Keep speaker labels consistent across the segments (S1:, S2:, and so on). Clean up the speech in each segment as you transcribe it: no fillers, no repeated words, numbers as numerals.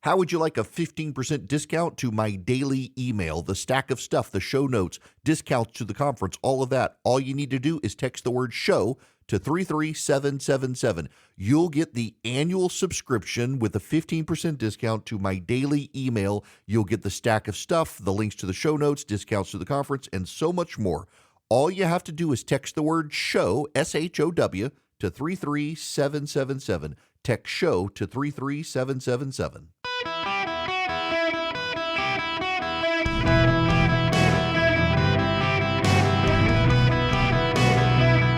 S1: How would you like a 15% discount to my daily email, the stack of stuff, the show notes, discounts to the conference, all of that? All you need to do is text the word show to 33777. You'll get the annual subscription with a 15% discount to my daily email. You'll get the stack of stuff, the links to the show notes, discounts to the conference, and so much more. All you have to do is text the word show, SHOW, to 33777. Text show to 33777.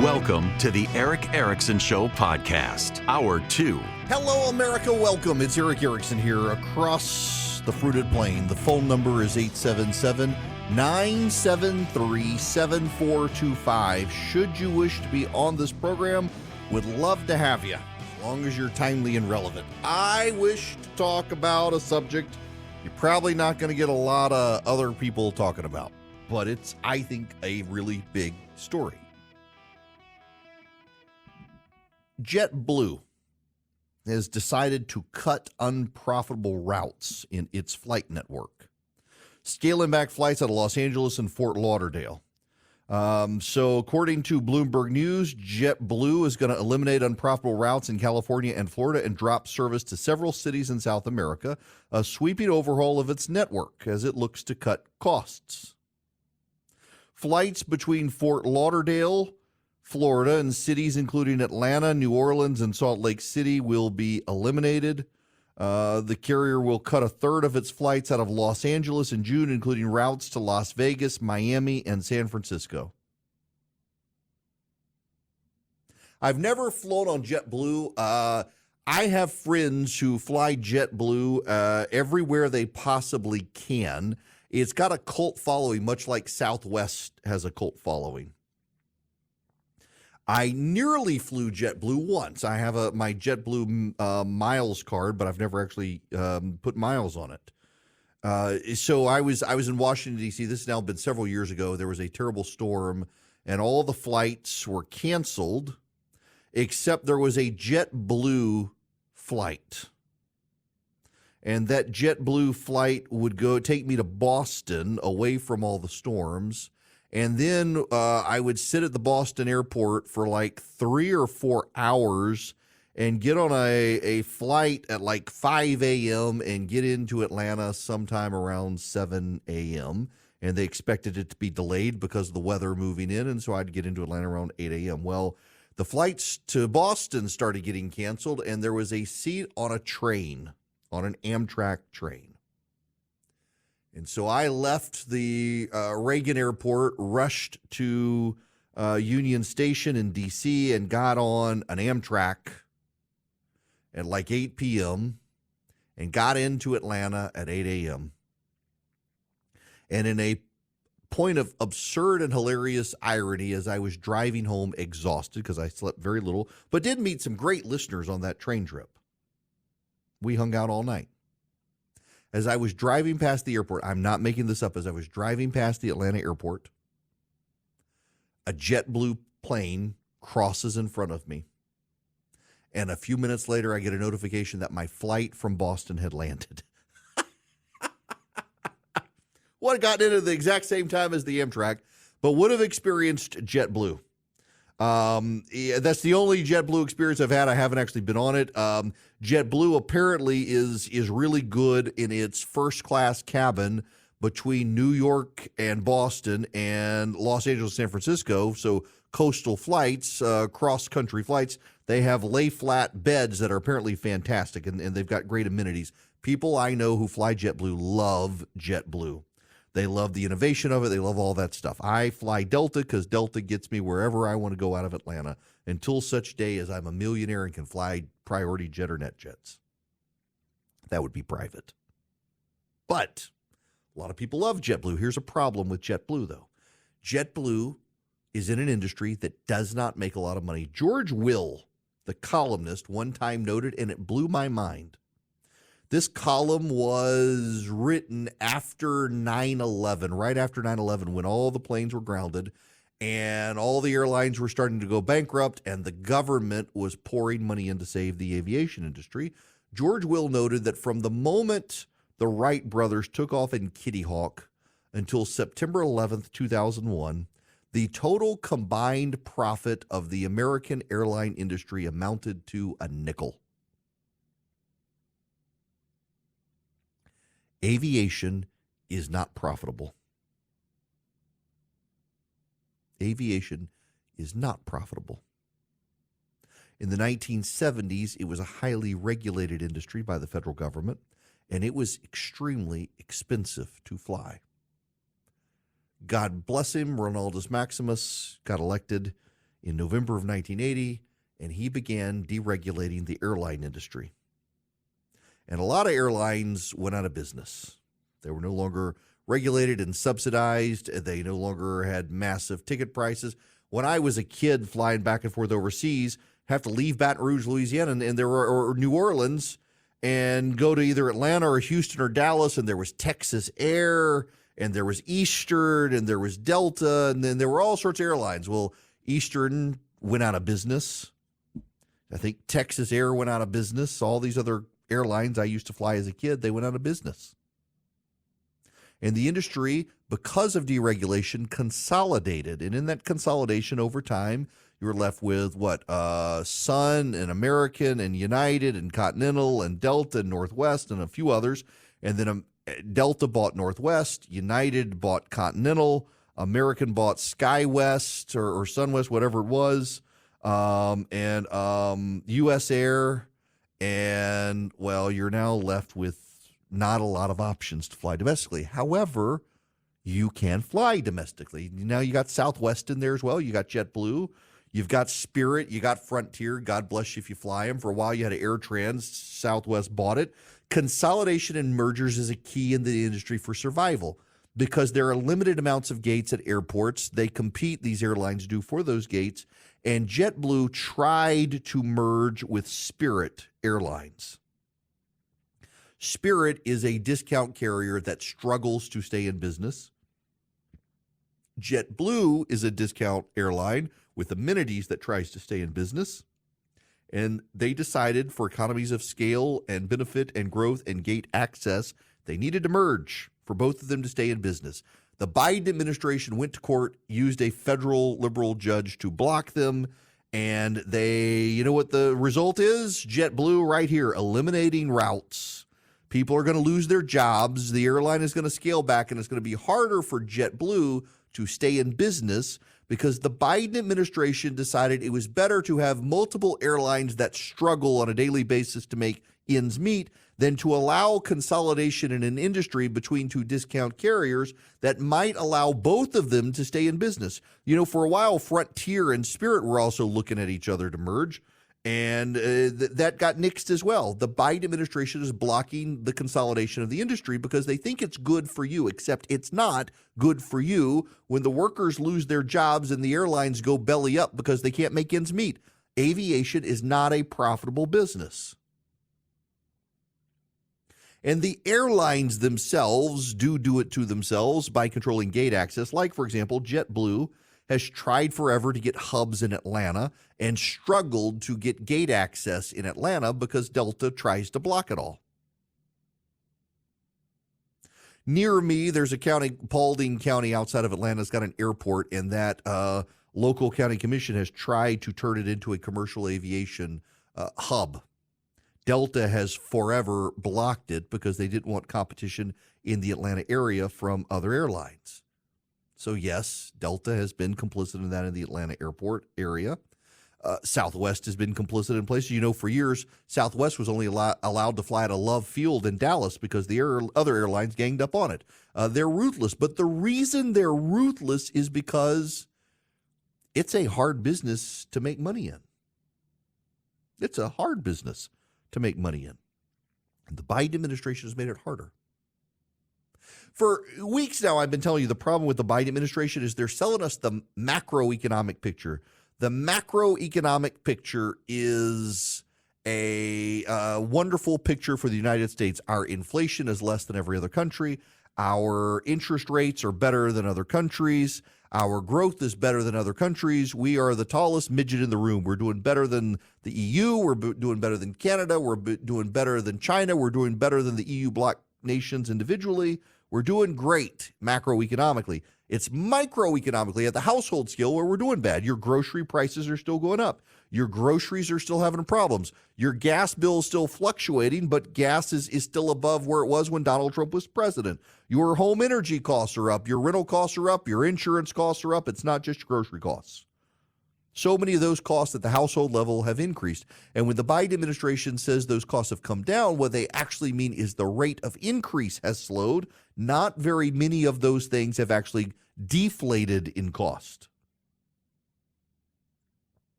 S2: Welcome to the Eric Erickson Show podcast, Hour 2.
S1: Hello, America. Welcome. It's Eric Erickson here across the fruited plain. The phone number is 877-973-7425. Should you wish to be on this program, would love to have you, as long as you're timely and relevant. I wish to talk about a subject you're probably not going to get a lot of other people talking about, but it's, I think, a really big story. JetBlue has decided to cut unprofitable routes in its flight network, scaling back flights out of Los Angeles and Fort Lauderdale. So according to Bloomberg News, JetBlue is going to eliminate unprofitable routes in California and Florida and drop service to several cities in South America, a sweeping overhaul of its network as it looks to cut costs. Flights between Fort Lauderdale, Florida, and cities including Atlanta, New Orleans, and Salt Lake City will be eliminated. The carrier will cut a third of its flights out of Los Angeles in June, including routes to Las Vegas, Miami, and San Francisco. I've never flown on JetBlue. I have friends who fly JetBlue everywhere they possibly can. It's got a cult following, much like Southwest has a cult following. I nearly flew JetBlue once. I have my JetBlue miles card, but I've never actually put miles on it. So I was in Washington, D.C. This has now been several years ago. There was a terrible storm, and all the flights were canceled, except there was a JetBlue flight. And that JetBlue flight would take me to Boston, away from all the storms. And then I would sit at the Boston airport for like 3 or 4 hours and get on a flight at like 5 a.m. and get into Atlanta sometime around 7 a.m. And they expected it to be delayed because of the weather moving in. And so I'd get into Atlanta around 8 a.m. Well, the flights to Boston started getting canceled, and there was a seat on a train, on an Amtrak train. And so I left the Reagan Airport, rushed to Union Station in D.C., and got on an Amtrak at like 8 p.m. and got into Atlanta at 8 a.m. And in a point of absurd and hilarious irony, as I was driving home exhausted because I slept very little, but did meet some great listeners on that train trip. We hung out all night. As I was driving past the airport, I'm not making this up, as I was driving past the Atlanta airport, a JetBlue plane crosses in front of me. And a few minutes later, I get a notification that my flight from Boston had landed. Would have gotten in at the exact same time as the Amtrak, but would have experienced JetBlue. That's the only JetBlue experience I've had. I haven't actually been on it. JetBlue apparently is really good in its first class cabin between New York and Boston and Los Angeles, San Francisco. So coastal flights, cross-country flights, they have lay-flat beds that are apparently fantastic, and they've got great amenities. People I know who fly JetBlue love JetBlue. They love the innovation of it. They love all that stuff. I fly Delta because Delta gets me wherever I want to go out of Atlanta until such day as I'm a millionaire and can fly priority jet or net jets. That would be private. But a lot of people love JetBlue. Here's a problem with JetBlue, though. JetBlue is in an industry that does not make a lot of money. George Will, the columnist, one time noted, and it blew my mind. This column was written after 9/11, right after 9/11, when all the planes were grounded and all the airlines were starting to go bankrupt and the government was pouring money in to save the aviation industry. George Will noted that from the moment the Wright brothers took off in Kitty Hawk until September 11th, 2001, the total combined profit of the American airline industry amounted to a nickel. Aviation is not profitable. Aviation is not profitable. In the 1970s, it was a highly regulated industry by the federal government, and it was extremely expensive to fly. God bless him, Ronaldus Maximus got elected in November of 1980, and he began deregulating the airline industry. And a lot of airlines went out of business. They were no longer regulated and subsidized. They no longer had massive ticket prices. When I was a kid flying back and forth overseas, have to leave Baton Rouge, Louisiana, and there were or New Orleans, and go to either Atlanta or Houston or Dallas, and there was Texas Air, and there was Eastern, and there was Delta, and then there were all sorts of airlines. Well, Eastern went out of business. I think Texas Air went out of business. All these other airlines I used to fly as a kid, they went out of business. And the industry, because of deregulation, consolidated. And in that consolidation over time, you were left with Sun and American and United and Continental and Delta and Northwest and a few others. And then Delta bought Northwest, United bought Continental, American bought SkyWest or SunWest, whatever it was, and US Air. And, well, you're now left with not a lot of options to fly domestically. However, you can fly domestically. Now you got Southwest in there as well. You got JetBlue. You've got Spirit. You got Frontier. God bless you if you fly them. For a while, you had Air Trans. Southwest bought it. Consolidation and mergers is a key in the industry for survival because there are limited amounts of gates at airports. They compete, these airlines do, for those gates. And JetBlue tried to merge with Spirit Airlines. Spirit is a discount carrier that struggles to stay in business. JetBlue is a discount airline with amenities that tries to stay in business. And they decided for economies of scale and benefit and growth and gate access, they needed to merge for both of them to stay in business. The Biden administration went to court, used a federal liberal judge to block them, and they, you know what the result is? JetBlue right here, eliminating routes. People are going to lose their jobs. The airline is going to scale back, and it's going to be harder for JetBlue to stay in business because the Biden administration decided it was better to have multiple airlines that struggle on a daily basis to make ends meet than to allow consolidation in an industry between two discount carriers that might allow both of them to stay in business. You know, for a while, Frontier and Spirit were also looking at each other to merge, and that got nixed as well. The Biden administration is blocking the consolidation of the industry because they think it's good for you, except it's not good for you when the workers lose their jobs and the airlines go belly up because they can't make ends meet. Aviation is not a profitable business. And the airlines themselves do it to themselves by controlling gate access. Like, for example, JetBlue has tried forever to get hubs in Atlanta and struggled to get gate access in Atlanta because Delta tries to block it all. Near me, there's a county, Paulding County outside of Atlanta, has got an airport, and that local county commission has tried to turn it into a commercial aviation hub. Delta has forever blocked it because they didn't want competition in the Atlanta area from other airlines. So yes, Delta has been complicit in that in the Atlanta airport area. Southwest has been complicit in places. You know, for years, Southwest was only allowed to fly at a Love Field in Dallas because the other airlines ganged up on it. They're ruthless. But the reason they're ruthless is because it's a hard business to make money in. It's a hard business to make money in. And the Biden administration has made it harder. For weeks now, I've been telling you the problem with the Biden administration is they're selling us the macroeconomic picture. The macroeconomic picture is a wonderful picture for the United States. Our inflation is less than every other country. Our interest rates are better than other countries. Our growth is better than other countries. We are the tallest midget in the room. We're doing better than the EU. We're doing better than Canada. We're doing better than China. We're doing better than the EU bloc nations individually. We're doing great macroeconomically. It's microeconomically at the household scale where we're doing bad. Your grocery prices are still going up. Your groceries are still having problems. Your gas bill is still fluctuating, but gas is still above where it was when Donald Trump was president. Your home energy costs are up. Your rental costs are up. Your insurance costs are up. It's not just your grocery costs. So many of those costs at the household level have increased. And when the Biden administration says those costs have come down, what they actually mean is the rate of increase has slowed. Not very many of those things have actually deflated in cost.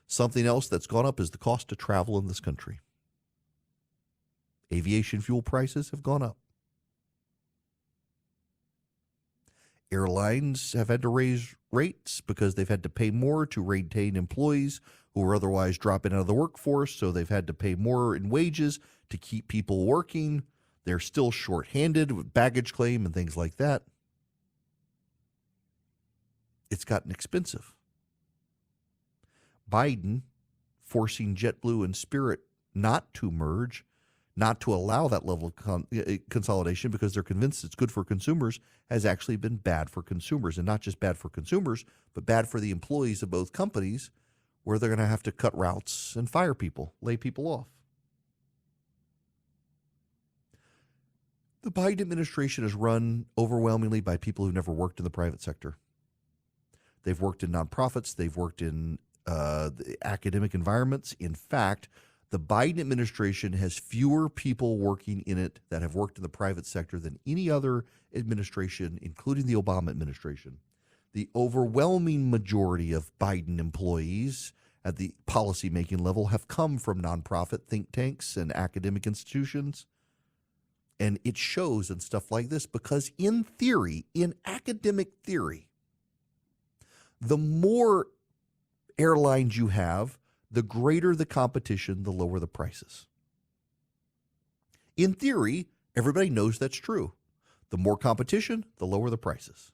S1: Something else that's gone up is the cost to travel in this country. Aviation fuel prices have gone up. Airlines have had to raise rates because they've had to pay more to retain employees who are otherwise dropping out of the workforce, so they've had to pay more in wages to keep people working. They're still shorthanded with baggage claim and things like that. It's gotten expensive. Biden forcing JetBlue and Spirit not to merge, not to allow that level of consolidation because they're convinced it's good for consumers, has actually been bad for consumers. And not just bad for consumers, but bad for the employees of both companies, where they're going to have to cut routes and fire people, lay people off. The Biden administration is run overwhelmingly by people who've never worked in the private sector. They've worked in nonprofits. They've worked in the academic environments. In fact, the Biden administration has fewer people working in it that have worked in the private sector than any other administration, including the Obama administration. The overwhelming majority of Biden employees at the policymaking level have come from nonprofit think tanks and academic institutions. And it shows in stuff like this because in theory, in academic theory, the more airlines you have, the greater the competition, the lower the prices. In theory, everybody knows that's true. The more competition, the lower the prices.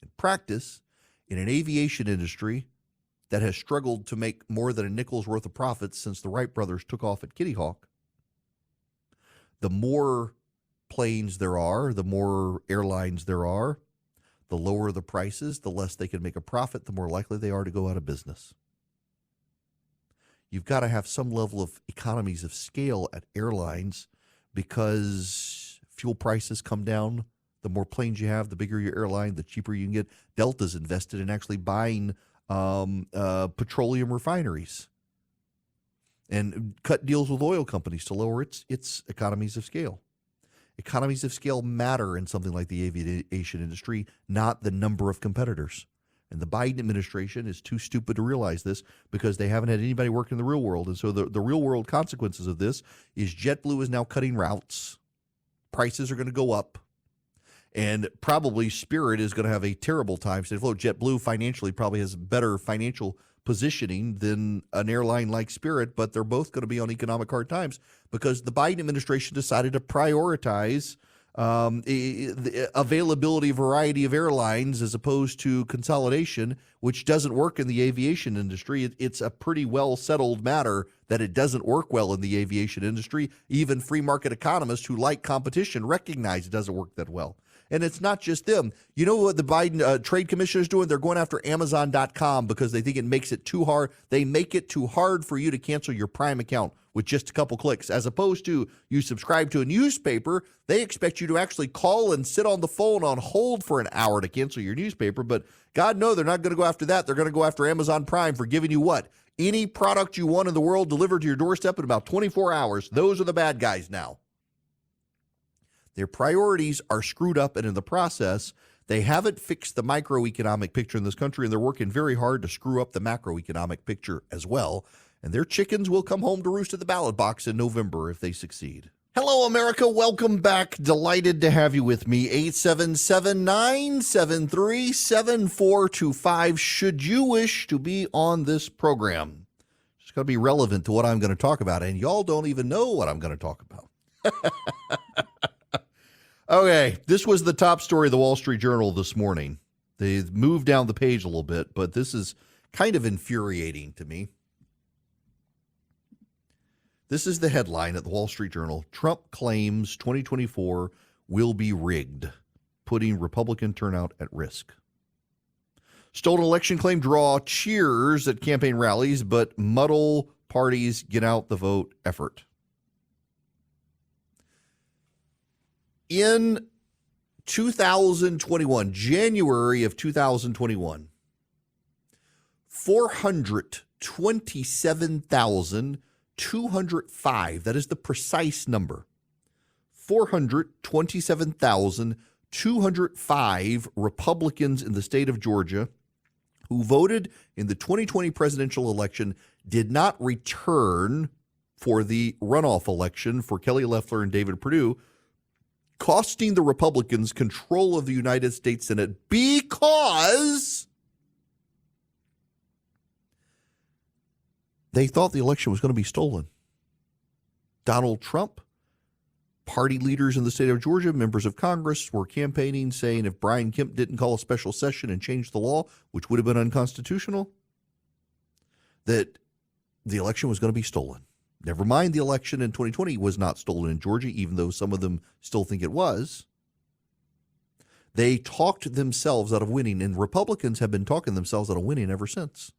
S1: In practice, in an aviation industry that has struggled to make more than a nickel's worth of profits since the Wright brothers took off at Kitty Hawk, the more planes there are, the more airlines there are, the lower the prices, the less they can make a profit, the more likely they are to go out of business. You've got to have some level of economies of scale at airlines because fuel prices come down. The more planes you have, the bigger your airline, the cheaper you can get. Delta's invested in actually buying petroleum refineries and cut deals with oil companies to lower its economies of scale. Economies of scale matter in something like the aviation industry, not the number of competitors. And the Biden administration is too stupid to realize this because they haven't had anybody work in the real world. And so the real world consequences of this is JetBlue is now cutting routes. Prices are going to go up. And probably Spirit is going to have a terrible time. So JetBlue financially probably has better financial positioning than an airline like Spirit, but they're both going to be on economic hard times because the Biden administration decided to prioritize the availability, variety of airlines as opposed to consolidation, which doesn't work in the aviation industry. It's a pretty well settled matter that it doesn't work well in the aviation industry. Even free market economists who like competition recognize it doesn't work that well. And it's not just them. You know what the Biden Trade Commission is doing? They're going after Amazon.com because they think it makes it too hard. They make it too hard for you to cancel your Prime account with just a couple clicks. As opposed to you subscribe to a newspaper, they expect you to actually call and sit on the phone on hold for an hour to cancel your newspaper. But God, no, they're not going to go after that. They're going to go after Amazon Prime for giving you what? Any product you want in the world delivered to your doorstep in about 24 hours. Those are the bad guys now. Their priorities are screwed up, and in the process, they haven't fixed the microeconomic picture in this country, and they're working very hard to screw up the macroeconomic picture as well. And their chickens will come home to roost at the ballot box in November if they succeed. Hello, America. Welcome back. Delighted to have you with me. 877-973-7425. Should you wish to be on this program, it's going to be relevant to what I'm going to talk about, and y'all don't even know what I'm going to talk about. Okay, this was the top story of the Wall Street Journal this morning. They moved down the page a little bit, but this is kind of infuriating to me. This is the headline at the Wall Street Journal. Trump claims 2024 will be rigged, putting Republican turnout at risk. Stolen election claim draw cheers at campaign rallies, but muddle parties get out the vote effort. In 2021, January of 2021, 427,205, that is the precise number, 427,205 Republicans in the state of Georgia who voted in the 2020 presidential election did not return for the runoff election for Kelly Loeffler and David Perdue, costing the Republicans control of the United States Senate because they thought the election was going to be stolen. Donald Trump, party leaders in the state of Georgia, members of Congress were campaigning saying if Brian Kemp didn't call a special session and change the law, which would have been unconstitutional, that the election was going to be stolen. Never mind, the election in 2020 was not stolen in Georgia, even though some of them still think it was. They talked themselves out of winning, and Republicans have been talking themselves out of winning ever since.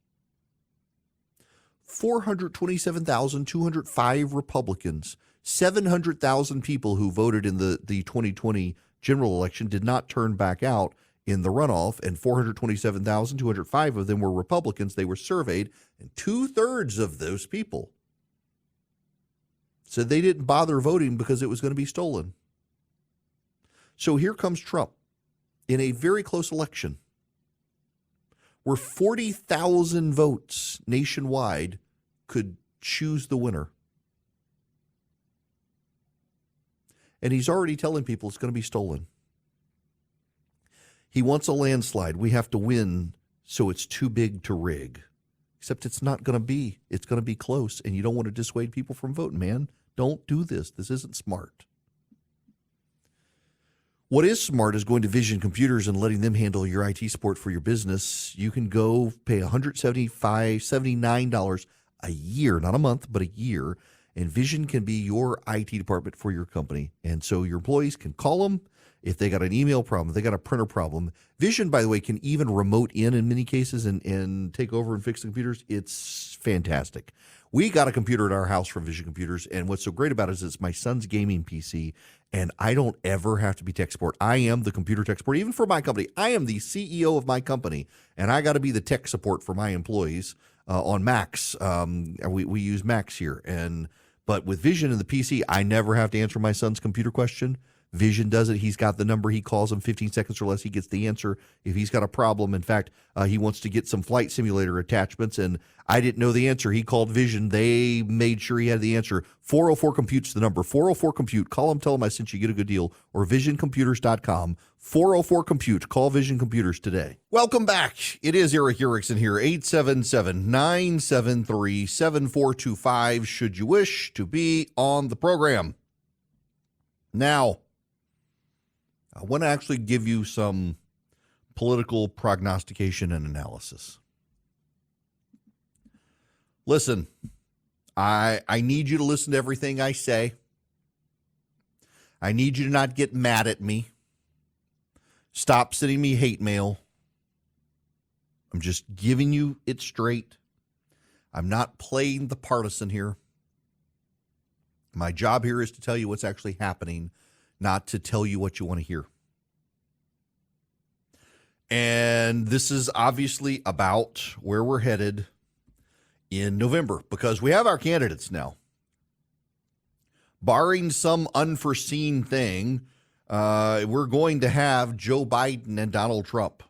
S1: 427,205 Republicans, 700,000 people who voted in the 2020 general election did not turn back out in the runoff, and 427,205 of them were Republicans. They were surveyed, and 2/3 of those people said they didn't bother voting because it was going to be stolen. So here comes Trump in a very close election where 40,000 votes nationwide could choose the winner. And he's already telling people it's going to be stolen. He wants a landslide. We have to win, so it's too big to rig. Except it's not going to be. It's going to be close, and you don't want to dissuade people from voting, man. Don't do this. This isn't smart. What is smart is going to Vision Computers and letting them handle your IT support for your business. You can go pay $179 a year, not a month, but a year, and Vision can be your IT department for your company. And so your employees can call them if they got an email problem, if they got a printer problem. Vision, by the way, can even remote in many cases and take over and fix the computers. It's fantastic. We got a computer at our house from Vision Computers, and what's so great about it is it's my son's gaming PC, and I don't ever have to be tech support. I am the computer tech support, even for my company. I am the CEO of my company, and I got to be the tech support for my employees on Macs. We use Macs here, but with Vision and the PC, I never have to answer my son's computer question. Vision does it. He's got the number. He calls him 15 seconds or less. He gets the answer if he's got a problem. In fact, he wants to get some flight simulator attachments, and I didn't know the answer. He called Vision. They made sure he had the answer. 404 Compute's the number. 404 Compute. Call him. Tell him I sent you. Get a good deal. Or visioncomputers.com. 404 Compute. Call Vision Computers today. Welcome back. It is Eric Erickson here. 877-973-7425 should you wish to be on the program. Now, I want to actually give you some political prognostication and analysis. Listen, I need you to listen to everything I say. I need you to not get mad at me. Stop sending me hate mail. I'm just giving you it straight. I'm not playing the partisan here. My job here is to tell you what's actually happening, not to tell you what you want to hear. And this is obviously about where we're headed in November, because we have our candidates now. Barring some unforeseen thing, we're going to have Joe Biden and Donald Trump.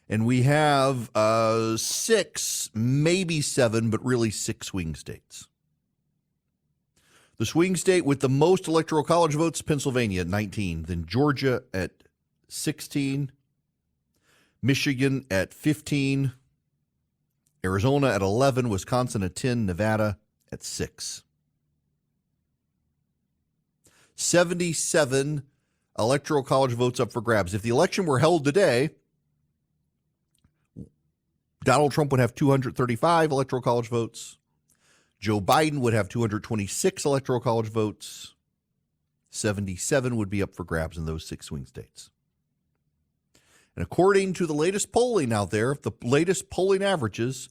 S1: And we have 6, maybe 7, but really 6 swing states. The swing state with the most electoral college votes, Pennsylvania at 19, then Georgia at 16, Michigan at 15, Arizona at 11, Wisconsin at 10, Nevada at 6. 77 electoral college votes up for grabs. If the election were held today, Donald Trump would have 235 electoral college votes. Joe Biden would have 226 electoral college votes. 77 would be up for grabs in those 6 swing states. And according to the latest polling out there, the latest polling averages,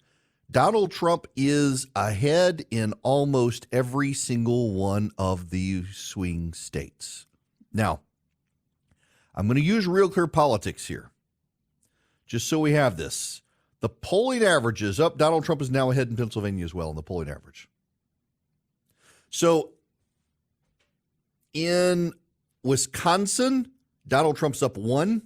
S1: Donald Trump is ahead in almost every single one of the swing states. Now, I'm going to use Real Clear Politics here, just so we have this. The polling average is up. Donald Trump is now ahead in Pennsylvania as well in the polling average. So in Wisconsin, Donald Trump's up 1.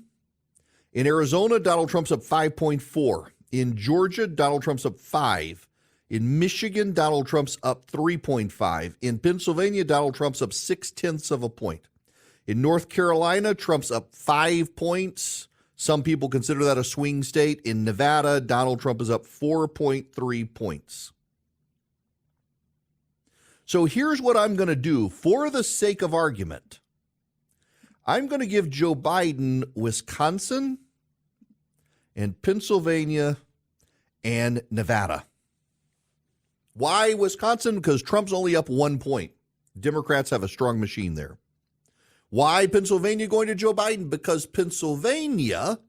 S1: In Arizona, Donald Trump's up 5.4. In Georgia, Donald Trump's up 5. In Michigan, Donald Trump's up 3.5. In Pennsylvania, Donald Trump's up 0.6 of a point. In North Carolina, Trump's up 5 points. Some people consider that a swing state. In Nevada, Donald Trump is up 4.3 points. So here's what I'm going to do for the sake of argument. I'm going to give Joe Biden Wisconsin and Pennsylvania and Nevada. Why Wisconsin? Because Trump's only up 1 point. Democrats have a strong machine there. Why Pennsylvania going to Joe Biden? Because Pennsylvania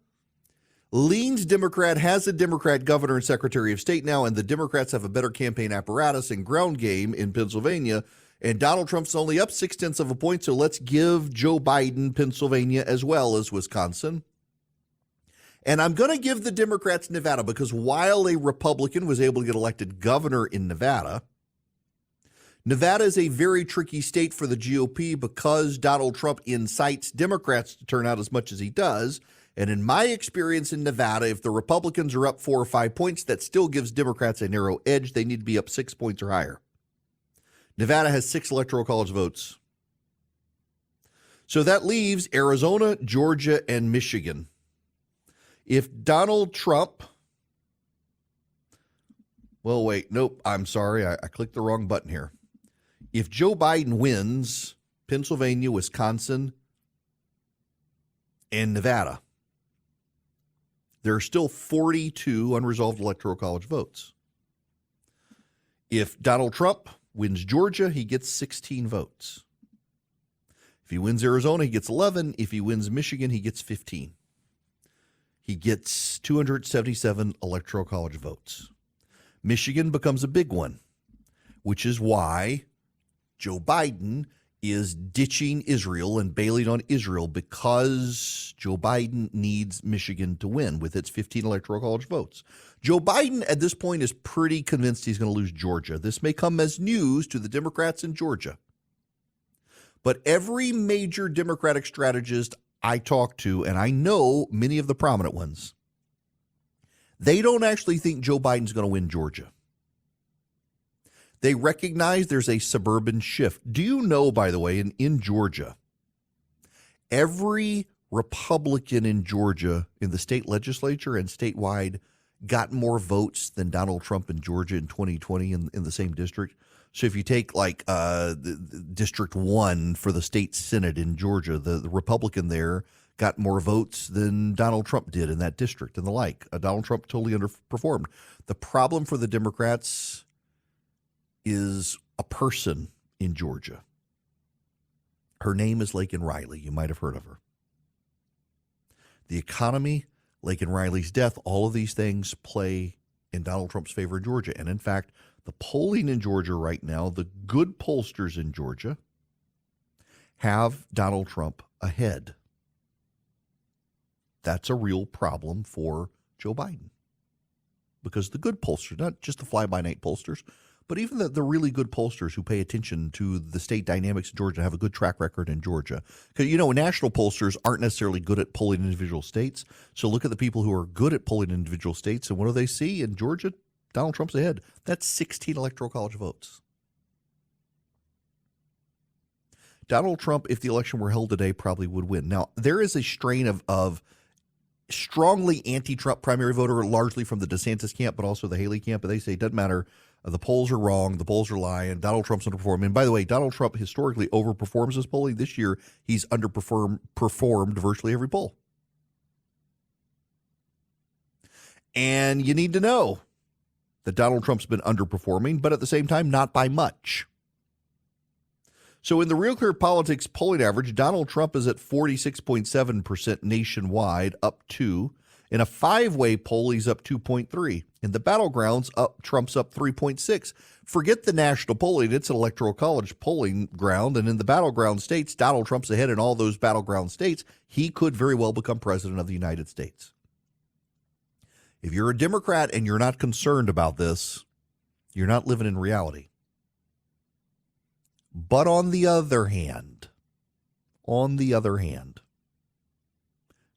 S1: leans Democrat, has a Democrat governor and secretary of state now, and the Democrats have a better campaign apparatus and ground game in Pennsylvania. And Donald Trump's only up 0.6 of a point, so let's give Joe Biden Pennsylvania as well as Wisconsin. And I'm going to give the Democrats Nevada because while a Republican was able to get elected governor in Nevada, Nevada is a very tricky state for the GOP because Donald Trump incites Democrats to turn out as much as he does. And in my experience in Nevada, if the Republicans are up 4 or 5 points, that still gives Democrats a narrow edge. They need to be up 6 points or higher. Nevada has 6 electoral college votes. So that leaves Arizona, Georgia, and Michigan. If Donald Trump, well, wait, nope, I'm sorry. I clicked the wrong button here. If Joe Biden wins Pennsylvania, Wisconsin, and Nevada, there are still 42 unresolved electoral college votes. If Donald Trump wins Georgia, he gets 16 votes. If he wins Arizona, he gets 11. If he wins Michigan, he gets 15. He gets 277 electoral college votes. Michigan becomes a big one, which is why Joe Biden is ditching Israel and bailing on Israel because Joe Biden needs Michigan to win with its 15 electoral college votes. Joe Biden at this point is pretty convinced he's going to lose Georgia. This may come as news to the Democrats in Georgia. But every major Democratic strategist I talk to, and I know many of the prominent ones, they don't actually think Joe Biden's going to win Georgia. They recognize there's a suburban shift. Do you know, by the way, in Georgia, every Republican in Georgia in the state legislature and statewide got more votes than Donald Trump in Georgia in 2020 in the same district? So if you take like District 1 for the state Senate in Georgia, the Republican there got more votes than Donald Trump did in that district and the like. Donald Trump totally underperformed. The problem for the Democrats is a person in Georgia. Her name is Laken Riley. You might have heard of her. The economy, Laken Riley's death, all of these things play in Donald Trump's favor in Georgia. And in fact, the polling in Georgia right now, the good pollsters in Georgia have Donald Trump ahead. That's a real problem for Joe Biden because the good pollsters, not just the fly-by-night pollsters, but even the really good pollsters who pay attention to the state dynamics in Georgia have a good track record in Georgia. Because, you know, national pollsters aren't necessarily good at polling individual states. So look at the people who are good at polling individual states, and what do they see? In Georgia, Donald Trump's ahead. That's 16 electoral college votes. Donald Trump, if the election were held today, probably would win. Now, there is a strain of strongly anti-Trump primary voter, largely from the DeSantis camp, but also the Haley camp. But they say it doesn't matter. The polls are wrong. The polls are lying. Donald Trump's underperforming. And by the way, Donald Trump historically overperforms his polling. This year, he's performed virtually every poll. And you need to know that Donald Trump's been underperforming, but at the same time, not by much. So in the Real Clear Politics polling average, Donald Trump is at 46.7% nationwide, up 2. In a 5-way poll, he's up 2.3. In the battlegrounds, Trump's up 3.6. Forget the national polling. It's an electoral college polling ground. And in the battleground states, Donald Trump's ahead in all those battleground states. He could very well become president of the United States. If you're a Democrat and you're not concerned about this, you're not living in reality. But on the other hand,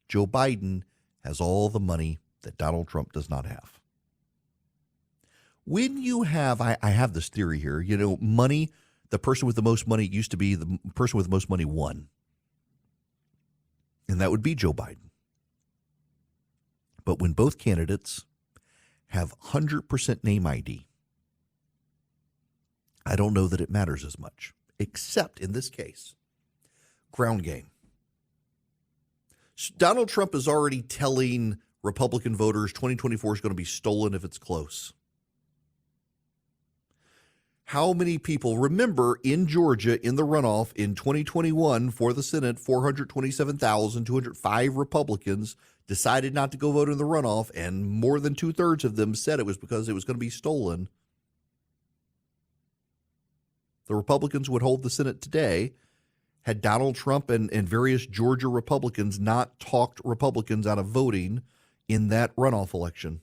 S1: Joe Biden has all the money that Donald Trump does not have. When you have, I have this theory here, money, the person with the most money used to be the person with the most money won. And that would be Joe Biden. But when both candidates have 100% name ID, I don't know that it matters as much, except in this case, ground game. Donald Trump is already telling Republican voters 2024 is going to be stolen if it's close. How many people remember in Georgia in the runoff in 2021 for the Senate, 427,205 Republicans decided not to go vote in the runoff, and more than 2/3 of them said it was because it was going to be stolen. The Republicans would hold the Senate today had Donald Trump and various Georgia Republicans not talked Republicans out of voting in that runoff election.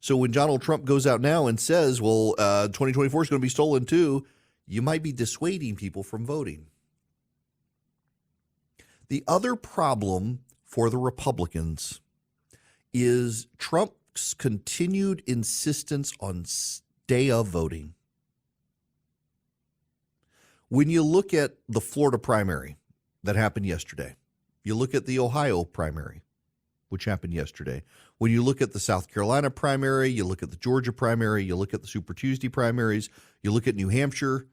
S1: So when Donald Trump goes out now and says, 2024 is going to be stolen too, you might be dissuading people from voting. The other problem for the Republicans is Trump's continued insistence on day of voting. When you look at the Florida primary that happened yesterday, you look at the Ohio primary, which happened yesterday. When you look at the South Carolina primary, you look at the Georgia primary, you look at the Super Tuesday primaries, you look at New Hampshire,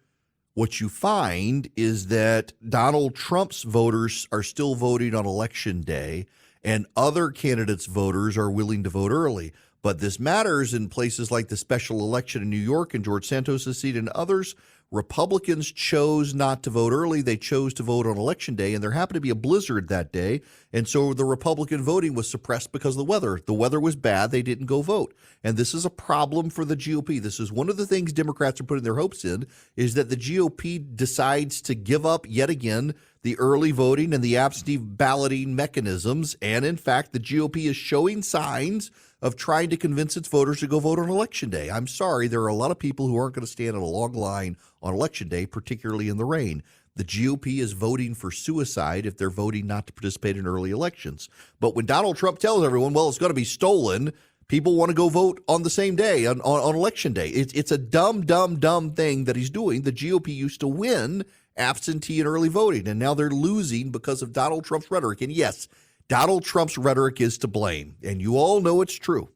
S1: what you find is that Donald Trump's voters are still voting on Election Day, and other candidates' voters are willing to vote early. But this matters in places like the special election in New York and George Santos' seat and others. Republicans chose not to vote early. They chose to vote on Election Day, and there happened to be a blizzard that day, and so the Republican voting was suppressed because of the weather. The weather was bad. They didn't go vote, and this is a problem for the GOP. This is one of the things Democrats are putting their hopes in, is that the GOP decides to give up yet again the early voting and the absentee balloting mechanisms, and in fact, the GOP is showing signs of trying to convince its voters to go vote on Election Day. I'm sorry, there are a lot of people who aren't going to stand in a long line on Election Day, particularly in the rain. The GOP is voting for suicide if they're voting not to participate in early elections. But when Donald Trump tells everyone, it's going to be stolen, people want to go vote on the same day, on Election Day. It's a dumb thing that he's doing. The GOP used to win absentee and early voting, and now they're losing because of Donald Trump's rhetoric. And yes, Donald Trump's rhetoric is to blame, and you all know it's true.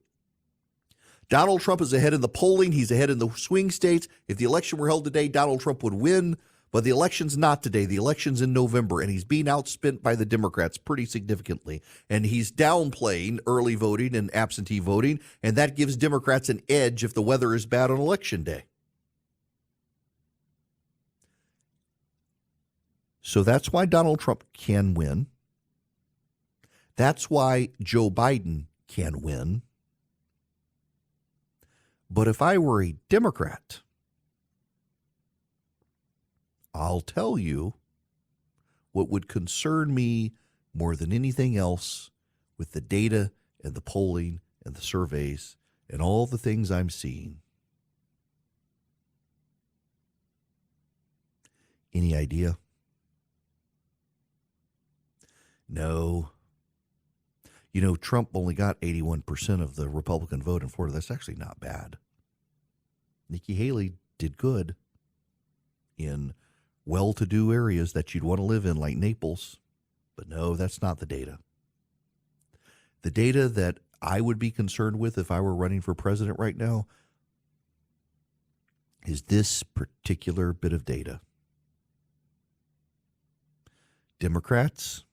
S1: Donald Trump is ahead in the polling. He's ahead in the swing states. If the election were held today, Donald Trump would win, but the election's not today. The election's in November, and he's being outspent by the Democrats pretty significantly, and he's downplaying early voting and absentee voting, and that gives Democrats an edge if the weather is bad on Election Day. So that's why Donald Trump can win. That's why Joe Biden can win. But if I were a Democrat, I'll tell you what would concern me more than anything else with the data and the polling and the surveys and all the things I'm seeing. Any idea? No. Trump only got 81% of the Republican vote in Florida. That's actually not bad. Nikki Haley did good in well-to-do areas that you'd want to live in, like Naples. But no, that's not the data. The data that I would be concerned with if I were running for president right now is this particular bit of data. Democrats,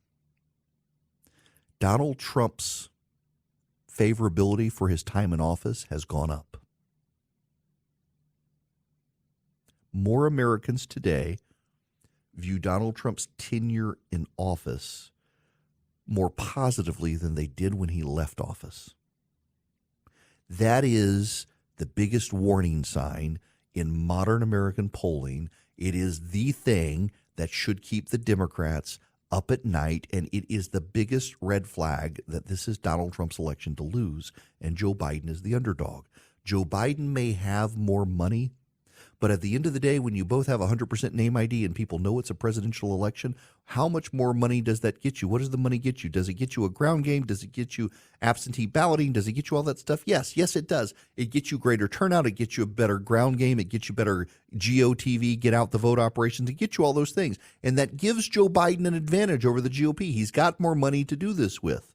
S1: Donald Trump's favorability for his time in office has gone up. More Americans today view Donald Trump's tenure in office more positively than they did when he left office. That is the biggest warning sign in modern American polling. It is the thing that should keep the Democrats up at night, and it is the biggest red flag that this is Donald Trump's election to lose, and Joe Biden is the underdog. Joe Biden may have more money, but at the end of the day, when you both have 100% name ID and people know it's a presidential election, how much more money does that get you? What does the money get you? Does it get you a ground game? Does it get you absentee balloting? Does it get you all that stuff? Yes, it does. It gets you greater turnout. It gets you a better ground game. It gets you better GOTV, get out the vote operations. It gets you all those things. And that gives Joe Biden an advantage over the GOP. He's got more money to do this with.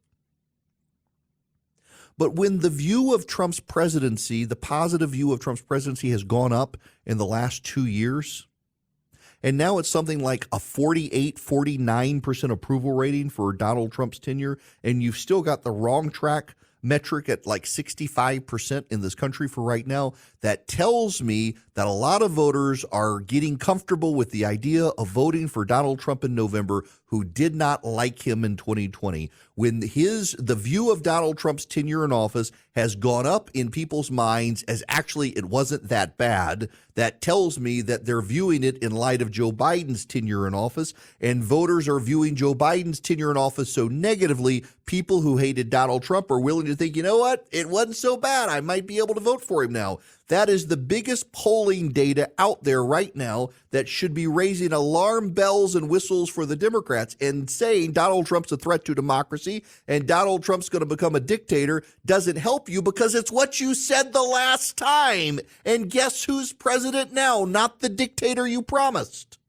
S1: But when the view of Trump's presidency, the positive view of Trump's presidency has gone up in the last 2 years, and now it's something like a 48, 49% approval rating for Donald Trump's tenure, and you've still got the wrong track metric at like 65% in this country for right now, that tells me that a lot of voters are getting comfortable with the idea of voting for Donald Trump in November who did not like him in 2020. When the view of Donald Trump's tenure in office has gone up in people's minds as actually it wasn't that bad, that tells me that they're viewing it in light of Joe Biden's tenure in office, and voters are viewing Joe Biden's tenure in office so negatively, people who hated Donald Trump are willing to think, you know what, it wasn't so bad. I might be able to vote for him now. That is the biggest polling data out there right now that should be raising alarm bells and whistles for the Democrats, and saying Donald Trump's a threat to democracy and Donald Trump's going to become a dictator doesn't help you, because it's what you said the last time. And guess who's president now? Not the dictator you promised.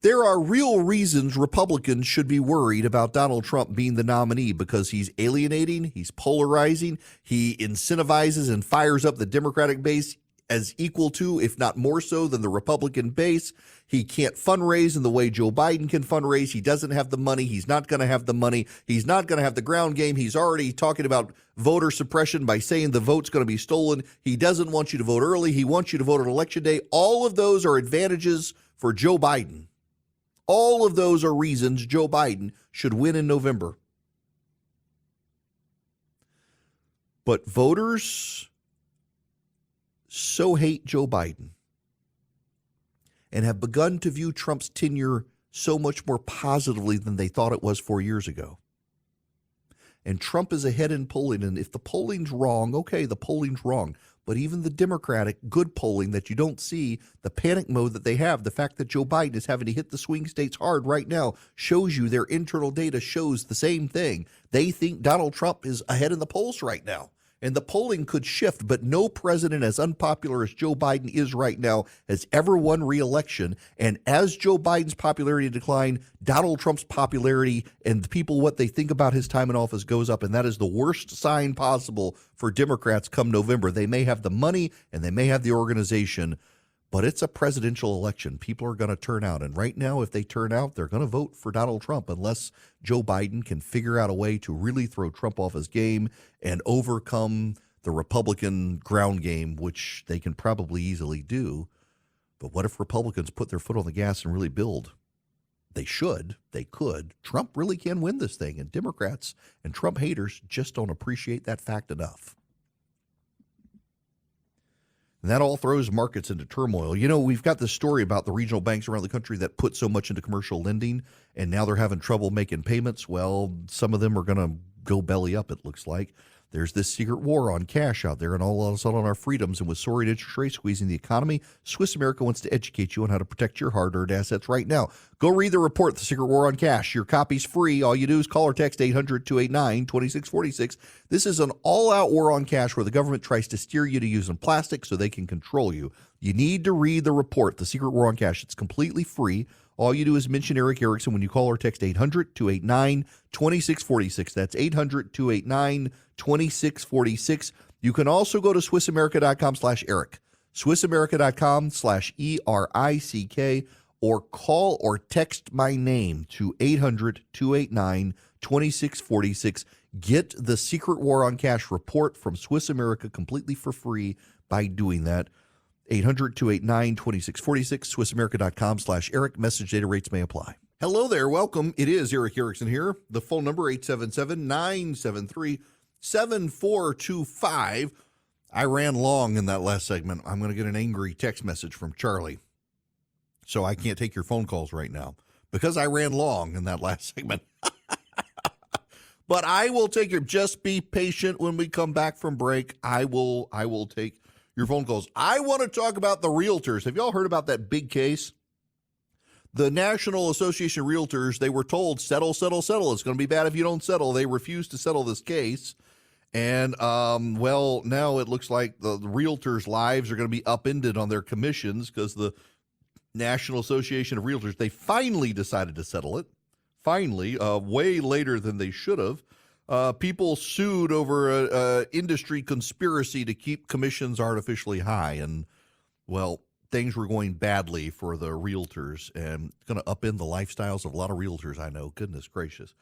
S1: There are real reasons Republicans should be worried about Donald Trump being the nominee, because he's alienating, he's polarizing, he incentivizes and fires up the Democratic base as equal to, if not more so, than the Republican base. He can't fundraise in the way Joe Biden can fundraise. He doesn't have the money. He's not going to have the money. He's not going to have the ground game. He's already talking about voter suppression by saying the vote's going to be stolen. He doesn't want you to vote early. He wants you to vote on Election Day. All of those are advantages for Joe Biden. All of those are reasons Joe Biden should win in November. But voters so hate Joe Biden and have begun to view Trump's tenure so much more positively than they thought it was 4 years ago. And Trump is ahead in polling, and if the polling's wrong, okay, the polling's wrong. But even the Democratic good polling that you don't see, the panic mode that they have, the fact that Joe Biden is having to hit the swing states hard right now, shows you their internal data shows the same thing. They think Donald Trump is ahead in the polls right now. And the polling could shift, but no president as unpopular as Joe Biden is right now has ever won re-election. And as Joe Biden's popularity declined, Donald Trump's popularity and people, what they think about his time in office, goes up. And that is the worst sign possible for Democrats come November. They may have the money and they may have the organization, but it's a presidential election. People are going to turn out. And right now, if they turn out, they're going to vote for Donald Trump unless Joe Biden can figure out a way to really throw Trump off his game and overcome the Republican ground game, which they can probably easily do. But what if Republicans put their foot on the gas and really build? They should. They could. Trump really can win this thing. And Democrats and Trump haters just don't appreciate that fact enough. And that all throws markets into turmoil. You know, we've got this story about the regional banks around the country that put so much into commercial lending, and now they're having trouble making payments. Well, some of them are going to go belly up, it looks like. There's this secret war on cash out there and all of a sudden on our freedoms. And with soaring interest rates squeezing the economy, Swiss America wants to educate you on how to protect your hard-earned assets right now. Go read the report, The Secret War on Cash. Your copy's free. All you do is call or text 800-289-2646. This is an all-out war on cash where the government tries to steer you to using plastic so they can control you. You need to read the report, The Secret War on Cash. It's completely free. All you do is mention Eric Erickson when you call or text 800-289-2646. That's 800-289-2646. You can also go to SwissAmerica.com/Eric, SwissAmerica.com/ERICK, or call or text my name to 800-289-2646. Get the Secret War on Cash report from Swiss America completely for free by doing that. 800-289-2646, SwissAmerica.com/Eric. Message data rates may apply. Hello there. Welcome. It is Eric Erickson here. The phone number, 877-973-7425. I ran long in that last segment. I'm going to get an angry text message from Charlie. So I can't take your phone calls right now because I ran long in that last segment. But I will take your, just be patient when we come back from break. I will take your phone calls. I want to talk about the realtors. Have y'all heard about that big case? The National Association of Realtors, they were told, settle, settle, settle. It's going to be bad if you don't settle. They refused to settle this case. And, well, now it looks like the realtors' lives are going to be upended on their commissions because the National Association of Realtors, they finally decided to settle it. Finally, way later than they should have. People sued over a industry conspiracy to keep commissions artificially high. And, well, things were going badly for the realtors and it's going to upend the lifestyles of a lot of realtors, I know. Goodness gracious.